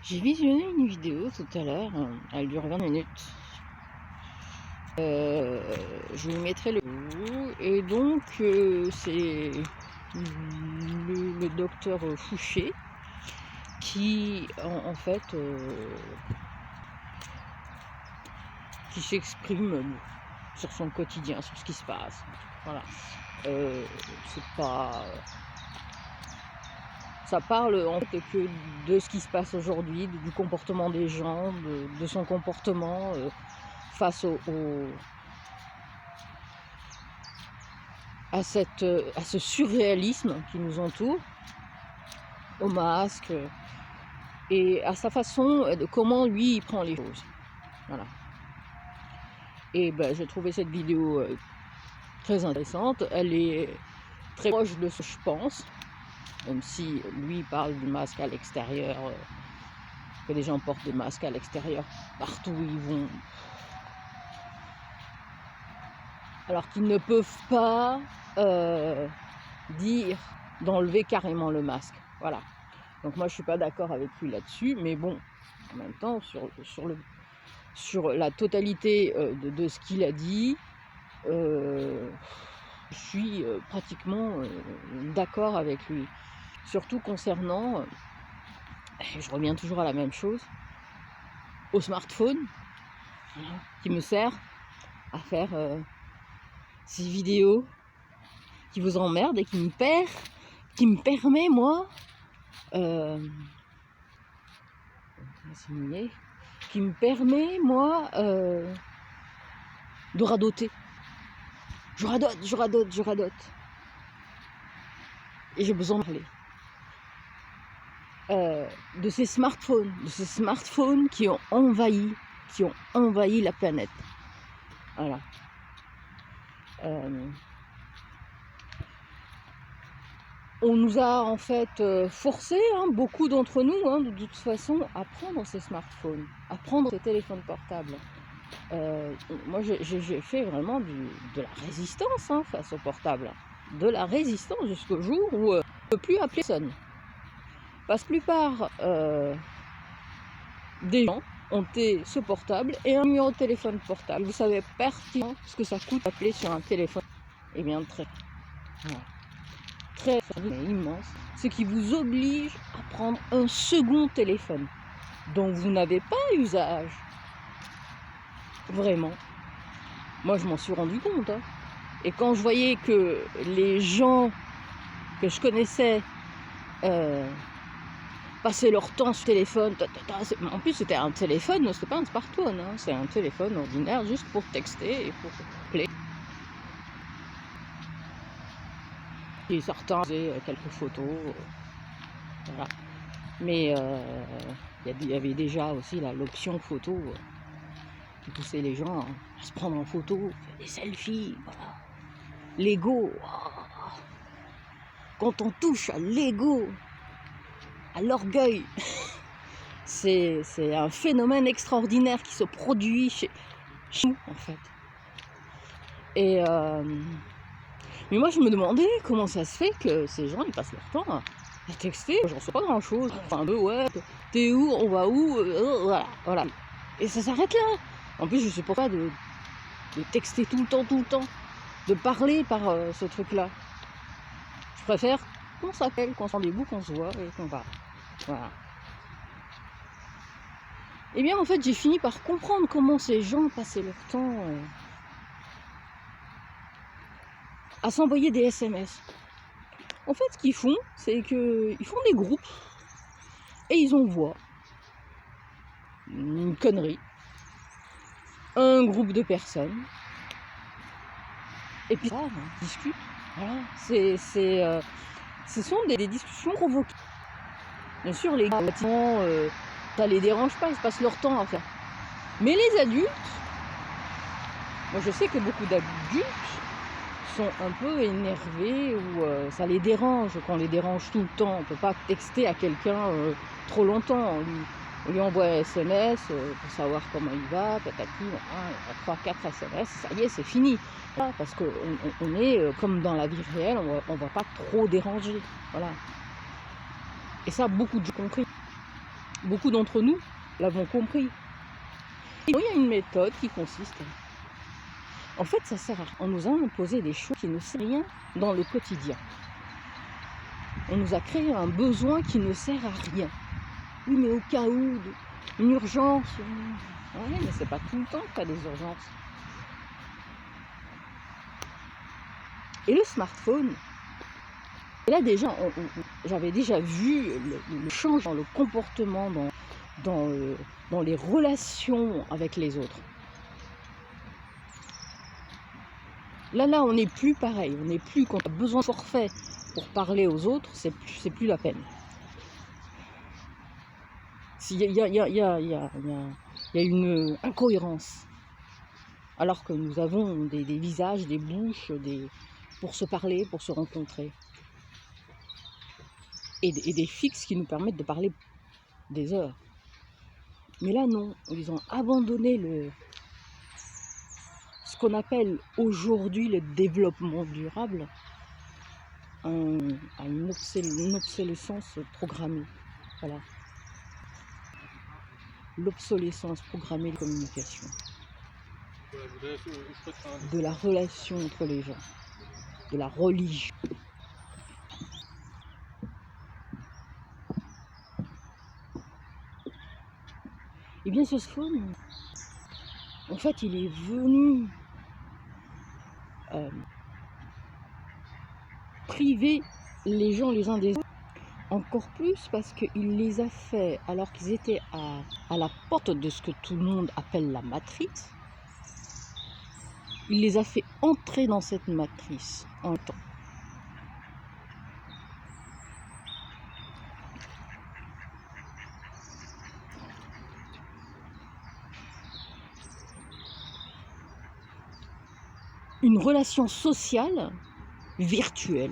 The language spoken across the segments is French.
J'ai visionné une vidéo tout à l'heure, elle dure 20 minutes. Je vous mettrai le bout et donc c'est le docteur Fouché qui en fait qui s'exprime sur son quotidien, sur ce qui se passe. Voilà. C'est pas ça parle en fait que de ce qui se passe aujourd'hui, du comportement des gens, de son comportement face à ce surréalisme qui nous entoure, au masque et à sa façon de comment lui il prend les choses. Voilà. Et ben, j'ai trouvé cette vidéo très intéressante. Elle est très proche de ce que je pense, même si lui parle du masque à l'extérieur, que les gens portent des masques à l'extérieur partout où ils vont, alors qu'ils ne peuvent pas dire d'enlever carrément le masque. Voilà. Donc moi je suis pas d'accord avec lui là-dessus, mais bon, en même temps sur la totalité de ce qu'il a dit, je suis pratiquement d'accord avec lui. Surtout concernant, je reviens toujours à la même chose, au smartphone, qui me sert à faire ces vidéos qui vous emmerdent et qui me permet moi de radoter. Je radote. Et j'ai besoin de parler de ces smartphones qui ont envahi la planète. Voilà. On nous a en fait forcé, beaucoup d'entre nous, de toute façon, à prendre ces smartphones, à prendre ces téléphones portables. Moi, j'ai fait vraiment de la résistance face au portable. De la résistance jusqu'au jour où je ne peux plus appeler personne. Parce que la plupart des gens ont ce portable et un numéro de téléphone portable. Vous savez pertinemment ce que ça coûte d'appeler sur un téléphone. Eh bien, très immense. Ce qui vous oblige à prendre un second téléphone dont vous n'avez pas usage. Vraiment. Moi, je m'en suis rendu compte. Et quand je voyais que les gens que je connaissais passaient leur temps sur le téléphone, en plus c'était un téléphone, c'était pas un smartphone, c'est un téléphone ordinaire juste pour texter et pour appeler. Et certains faisaient quelques photos, voilà. Mais il y avait déjà aussi l'option photo qui poussait les gens à se prendre en photo, faire des selfies, voilà. L'ego, quand on touche à l'ego, à l'orgueil, c'est un phénomène extraordinaire qui se produit chez nous en fait. Et mais moi je me demandais comment ça se fait que ces gens ils passent leur temps à texter. J'en sais pas grand chose. Enfin ouais, t'es où, on va où, voilà. Et ça s'arrête là. En plus je sais pas de texter tout le temps, de parler par ce truc là. Je préfère qu'on s'appelle, qu'on se rendez-vous, qu'on se voit et qu'on parle. Voilà. Et bien en fait j'ai fini par comprendre comment ces gens passaient leur temps à s'envoyer des SMS. En fait ce qu'ils font, c'est qu'ils font des groupes et ils envoient une connerie, un groupe de personnes, et puis ça, on discute. Voilà. Ce sont des discussions provoquées. Bien sûr les bâtiments, ça les dérange pas, ils passent leur temps à faire. Mais les adultes, moi je sais que beaucoup d'adultes sont un peu énervés ou ça les dérange, qu'on les dérange tout le temps. On ne peut pas texter à quelqu'un trop longtemps. On lui envoie un SMS pour savoir comment il va, patati, 3-4 SMS, ça y est, c'est fini. Parce qu'on est comme dans la vie réelle, on ne va pas trop déranger. Voilà. Et ça, beaucoup de gens ont compris. beaucoup d'entre nous l'avons compris. Il y a une méthode qui consiste, en fait, ça sert à rien. On nous a imposé des choses qui ne servent à rien dans le quotidien. On nous a créé un besoin qui ne sert à rien. Oui, mais au cas où, une urgence. Oui, mais c'est pas tout le temps que tu as des urgences. Et le smartphone, et là déjà, j'avais déjà vu le changement dans le comportement, dans les relations avec les autres. Là, on n'est plus pareil. On n'est plus, quand on a besoin de forfait pour parler aux autres, c'est plus la peine. Il y a une incohérence. Alors que nous avons des visages, des bouches, pour se parler, pour se rencontrer. Et des fixes qui nous permettent de parler des heures. Mais là, non. Ils ont abandonné ce qu'on appelle aujourd'hui le développement durable à une obsolescence programmée. Voilà. L'obsolescence programmée de communication. De la relation entre les gens. De la religion. Et bien ce smartphone, en fait, il est venu priver les gens les uns des autres, encore plus parce qu'il les a fait, alors qu'ils étaient à la porte de ce que tout le monde appelle la matrice, il les a fait entrer dans cette matrice en temps. Une relation sociale virtuelle.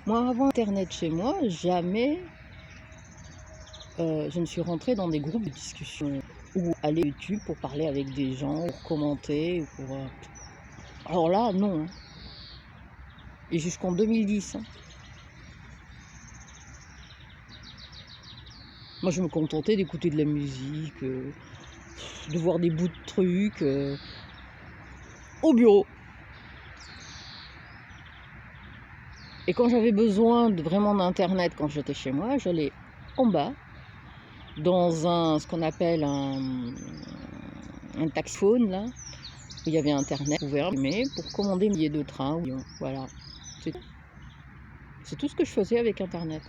Moi, avant Internet chez moi, jamais je ne suis rentrée dans des groupes de discussion ou aller YouTube pour parler avec des gens, pour commenter. Alors là, non. Et jusqu'en 2010. Moi, je me contentais d'écouter de la musique, de voir des bouts de trucs au bureau. Et quand j'avais besoin vraiment d'Internet, quand j'étais chez moi, j'allais en bas, dans ce qu'on appelle un taxiphone, là, où il y avait Internet ouvert, mais pour commander un billet de train. Voilà. C'est tout ce que je faisais avec Internet.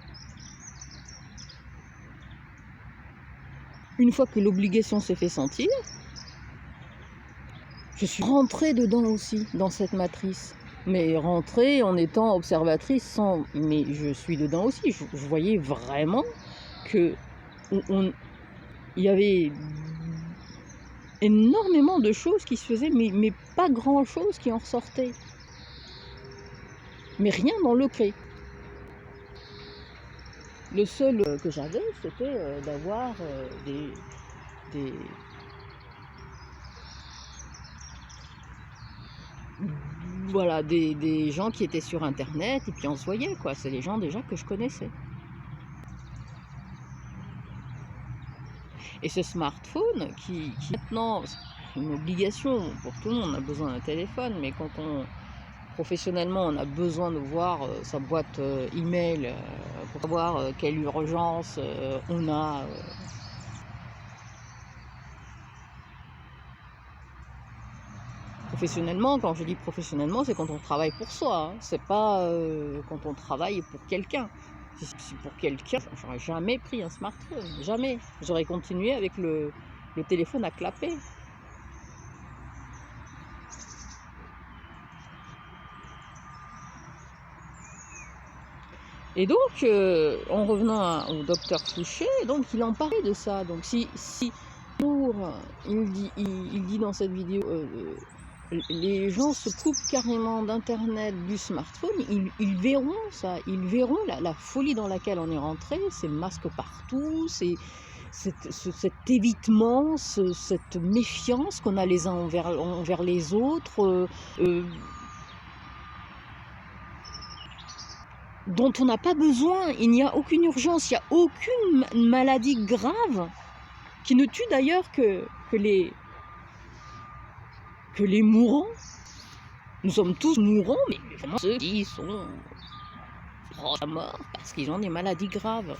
Une fois que l'obligation s'est fait sentir, je suis rentrée dedans aussi, dans cette matrice. Mais rentrée en étant observatrice sans... Mais je suis dedans aussi. Je voyais vraiment que il y avait énormément de choses qui se faisaient, mais pas grand-chose qui en ressortait. Mais rien dans le cré. Le seul que j'avais, c'était d'avoir voilà, des gens qui étaient sur Internet, et puis on se voyait, quoi. C'est les gens déjà que je connaissais. Et ce smartphone, qui maintenant, c'est une obligation pour tout le monde, on a besoin d'un téléphone, mais quand professionnellement, on a besoin de voir sa boîte email pour savoir quelle urgence on a. Professionnellement, quand je dis professionnellement, c'est quand on travaille pour soi. Hein. C'est pas quand on travaille pour quelqu'un. Si c'est pour quelqu'un, j'aurais jamais pris un smartphone. Jamais. J'aurais continué avec le téléphone à clapper. Et donc, en revenant au docteur Fouché, donc il en parlait de ça. Donc si il dit dans cette vidéo, les gens se coupent carrément d'Internet, du smartphone, ils verront ça, ils verront la folie dans laquelle on est rentré, ces masques partout, cet évitement, cette méfiance qu'on a les uns envers les autres. dont on n'a pas besoin. Il n'y a aucune urgence, il n'y a aucune maladie grave qui ne tue d'ailleurs que les mourants. Nous sommes tous mourants, mais vraiment ceux qui sont proches de la mort parce qu'ils ont des maladies graves.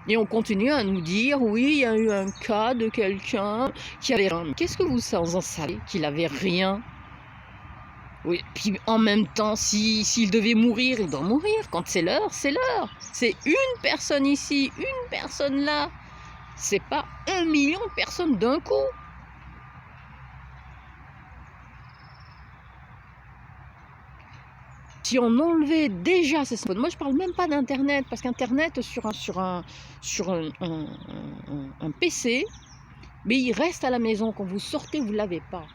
Et on continue à nous dire, oui, il y a eu un cas de quelqu'un qui avait rien. Qu'est-ce que vous en savez qu'il avait rien? Oui, puis en même temps, s'il devait mourir, il doit mourir. Quand c'est l'heure, c'est l'heure. C'est une personne ici, une personne là. C'est pas 1 million de personnes d'un coup. Si on enlevait déjà ces smartphones, moi je parle même pas d'internet, parce qu'internet sur un PC, mais il reste à la maison. Quand vous sortez, vous l'avez pas.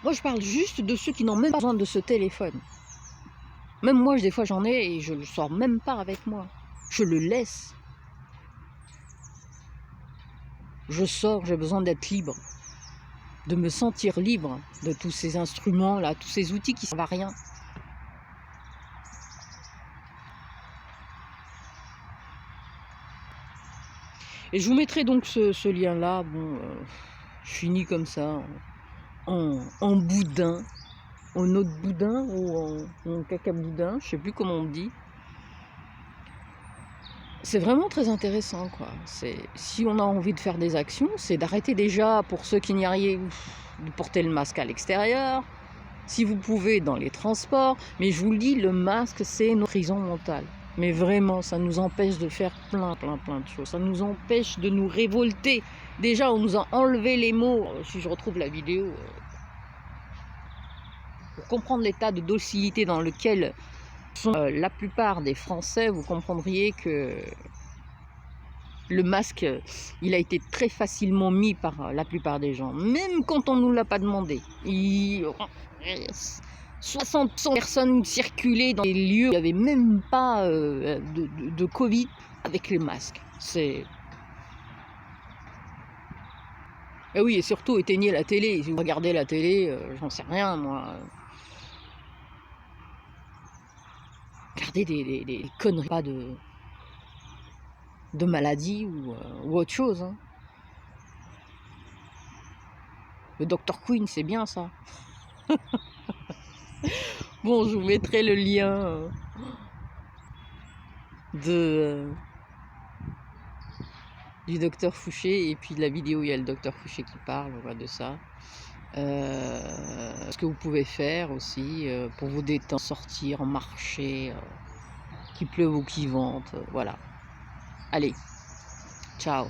Moi je parle juste de ceux qui n'ont même pas besoin de ce téléphone. Même moi des fois j'en ai et je le sors même pas avec moi. Je le laisse. Je sors, j'ai besoin d'être libre, de me sentir libre de tous ces instruments là, tous ces outils qui ne servent à rien. Et je vous mettrai donc ce lien-là. Bon, je finis comme ça, en boudin, en eau de boudin ou en caca boudin, je sais plus comment on dit. C'est vraiment très intéressant, quoi. Si on a envie de faire des actions, c'est d'arrêter déjà, pour ceux qui n'y arrivent, de porter le masque à l'extérieur, si vous pouvez dans les transports. Mais je vous le dis, le masque, c'est notre prison mentale. Mais vraiment, ça nous empêche de faire plein de choses. Ça nous empêche de nous révolter. Déjà, on nous a enlevé les mots. Si je retrouve la vidéo, pour comprendre l'état de docilité dans lequel sont la plupart des Français, vous comprendriez que le masque, il a été très facilement mis par la plupart des gens, même quand on ne nous l'a pas demandé. 60 personnes circulaient dans les lieux où il n'y avait même pas de Covid avec les masques. Et oui, et surtout éteignez la télé. Si vous regardez la télé, j'en sais rien moi. Regardez des conneries, pas de maladie ou autre chose. Hein. Le Dr Queen, c'est bien ça. Bon, je vous mettrai le lien du docteur Fouché, et puis de la vidéo où il y a le docteur Fouché qui parle de ça. Ce que vous pouvez faire aussi pour vous détendre, sortir, marcher, qu'il pleuve ou qu'il vente, voilà. Allez, ciao.